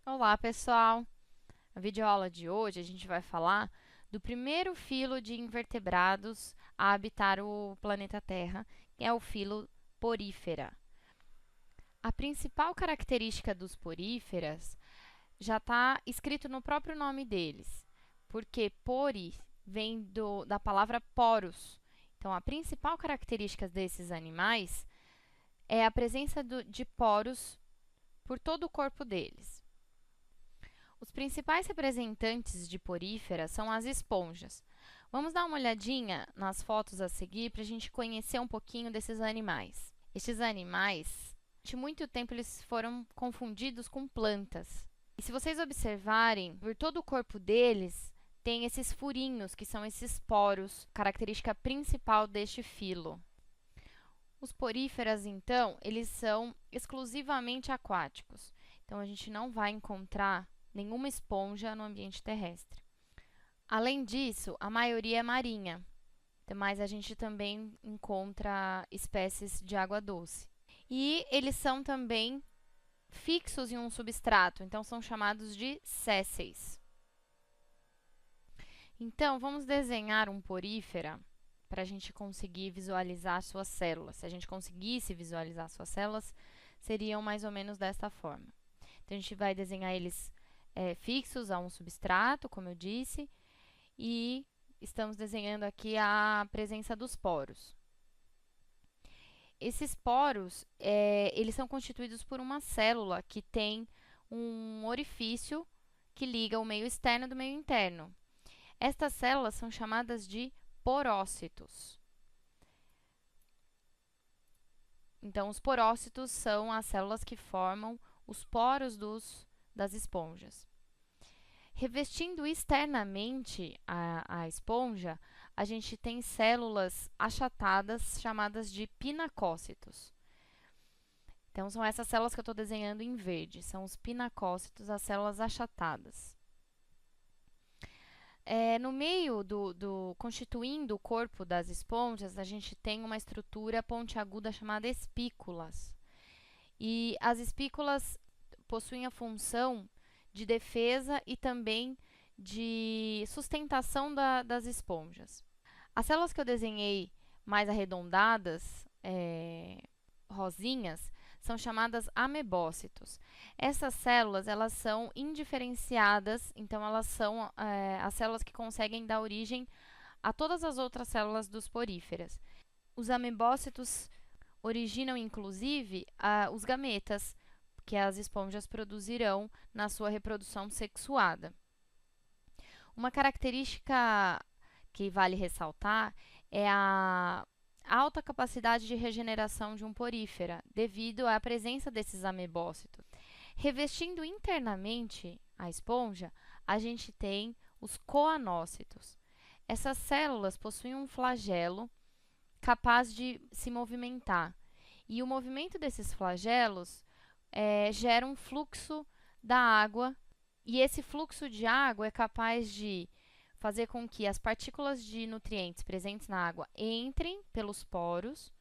Olá, pessoal! Na videoaula de hoje, a gente vai falar do primeiro filo de invertebrados a habitar o planeta Terra, que é o filo Porífera. A principal característica dos poríferas já está escrito no próprio nome deles, porque pori vem da palavra poros. Então, a principal característica desses animais é a presença de poros por todo o corpo deles. Os principais representantes de porífera são as esponjas. Vamos dar uma olhadinha nas fotos a seguir para a gente conhecer um pouquinho desses animais. Estes animais, de muito tempo, eles foram confundidos com plantas. E se vocês observarem, por todo o corpo deles, tem esses furinhos, que são esses poros, característica principal deste filo. Os poríferas, então, eles são exclusivamente aquáticos. Então, a gente não vai encontrar nenhuma esponja no ambiente terrestre. Além disso, a maioria é marinha, mas a gente também encontra espécies de água doce. E eles são também fixos em um substrato, então são chamados de sésseis. Então, vamos desenhar um porífera para a gente conseguir visualizar suas células. Se a gente conseguisse visualizar suas células, seriam mais ou menos desta forma. Então, a gente vai desenhar eles fixos a um substrato, como eu disse, e estamos desenhando aqui a presença dos poros. Esses poros, eles são constituídos por uma célula que tem um orifício que liga o meio externo do meio interno. Estas células são chamadas de porócitos. Então, os porócitos são as células que formam os poros das esponjas. Revestindo externamente a esponja, a gente tem células achatadas chamadas de pinacócitos. Então, são essas células que eu estou desenhando em verde, são os pinacócitos, as células achatadas. No meio constituindo o corpo das esponjas, a gente tem uma estrutura pontiaguda chamada espículas. E as espículas possuem a função de defesa e também de sustentação das esponjas. As células que eu desenhei mais arredondadas, rosinhas, são chamadas amebócitos. Essas células, elas são indiferenciadas, então elas são as células que conseguem dar origem a todas as outras células dos poríferas. Os amebócitos originam, inclusive, os gametas, que as esponjas produzirão na sua reprodução sexuada. Uma característica que vale ressaltar é a alta capacidade de regeneração de um porífera, devido à presença desses amebócitos. Revestindo internamente a esponja, a gente tem os coanócitos. Essas células possuem um flagelo capaz de se movimentar. E o movimento desses flagelos gera um fluxo da água, e esse fluxo de água é capaz de fazer com que as partículas de nutrientes presentes na água entrem pelos poros,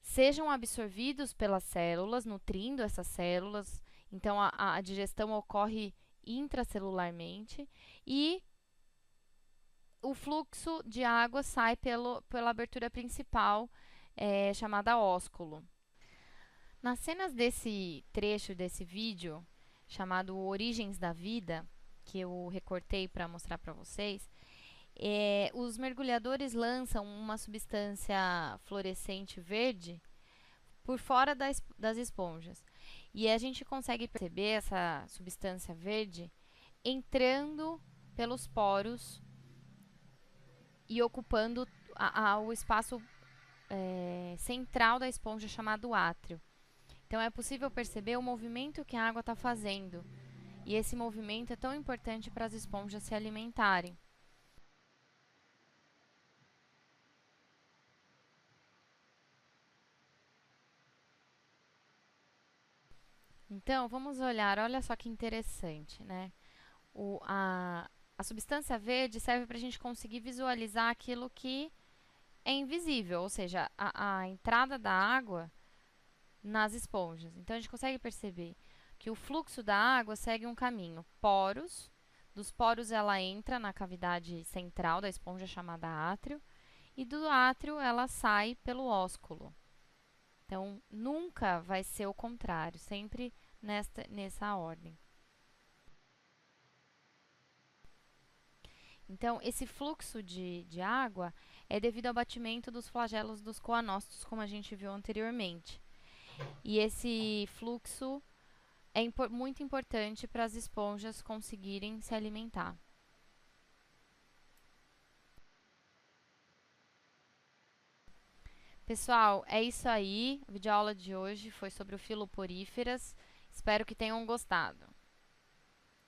sejam absorvidos pelas células, nutrindo essas células. Então, a digestão ocorre intracelularmente e o fluxo de água sai pela abertura principal, chamada ósculo. Nas cenas desse trecho desse vídeo, chamado Origens da Vida, que eu recortei para mostrar para vocês, os mergulhadores lançam uma substância fluorescente verde por fora das esponjas. E a gente consegue perceber essa substância verde entrando pelos poros e ocupando o espaço central da esponja, chamado átrio. Então, é possível perceber o movimento que a água está fazendo. E esse movimento é tão importante para as esponjas se alimentarem. Então, vamos olhar, olha só que interessante, né? A substância verde serve para a gente conseguir visualizar aquilo que é invisível, ou seja, a entrada da água nas esponjas. Então, a gente consegue perceber que o fluxo da água segue um caminho. Poros, dos poros ela entra na cavidade central da esponja chamada átrio, e do átrio ela sai pelo ósculo. Então, nunca vai ser o contrário, sempre nessa ordem. Então, esse fluxo de água é devido ao batimento dos flagelos dos coanócitos, como a gente viu anteriormente. E esse fluxo é muito importante para as esponjas conseguirem se alimentar. Pessoal, é isso aí. A videoaula de hoje foi sobre o filoporíferas. Espero que tenham gostado.